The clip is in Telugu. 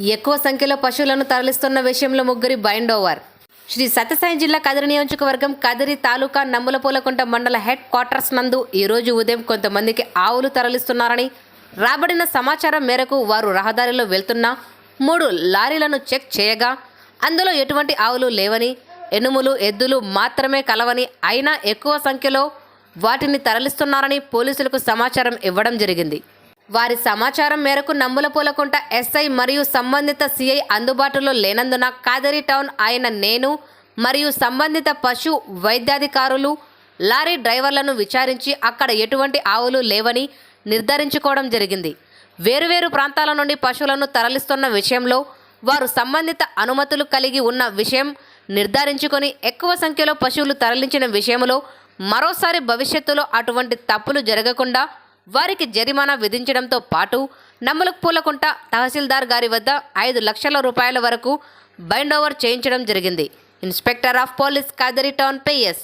ఎక్కువ సంఖ్యలో పశువులను తరలిస్తున్న విషయంలో ముగ్గురి బైండ్ ఓవర్. శ్రీ సత్యసాయి జిల్లా కదిరి నియోజకవర్గం కదిరి తాలూకా నమ్ములపూలకుంట మండల హెడ్ క్వార్టర్స్ నందు ఈరోజు ఉదయం కొంతమందికి ఆవులు తరలిస్తున్నారని రాబడిన సమాచారం మేరకు వారు రహదారిలో వెళ్తున్న 3 లారీలను చెక్ చేయగా అందులో ఎటువంటి ఆవులు లేవని, ఎనుములు ఎద్దులు మాత్రమే కలవని, అయినా ఎక్కువ సంఖ్యలో వాటిని తరలిస్తున్నారని పోలీసులకు సమాచారం ఇవ్వడం జరిగింది. వారి సమాచారం మేరకు నమ్ములపూలకుంట ఎస్ఐ మరియు సంబంధిత సిఐ అందుబాటులో లేనందున కాదరి టౌన్ అయిన నేను మరియు సంబంధిత పశు వైద్యాధికారులు లారీ డ్రైవర్లను విచారించి అక్కడ ఎటువంటి ఆవులు లేవని నిర్ధారించుకోవడం జరిగింది. వేరువేరు ప్రాంతాల నుండి పశువులను తరలిస్తున్న విషయంలో వారు సంబంధిత అనుమతులు కలిగి ఉన్న విషయం నిర్ధారించుకొని ఎక్కువ సంఖ్యలో పశువులు తరలించిన విషయంలో మరోసారి భవిష్యత్తులో అటువంటి తప్పులు జరగకుండా వారికి జరిమానా విధించడంతో పాటు నమ్ములపూలకుంట తహసీల్దార్ గారి వద్ద 5 లక్షల రూపాయల వరకు బైండ్ ఓవర్ చేయించడం జరిగింది. Inspector of police Kadiri town PS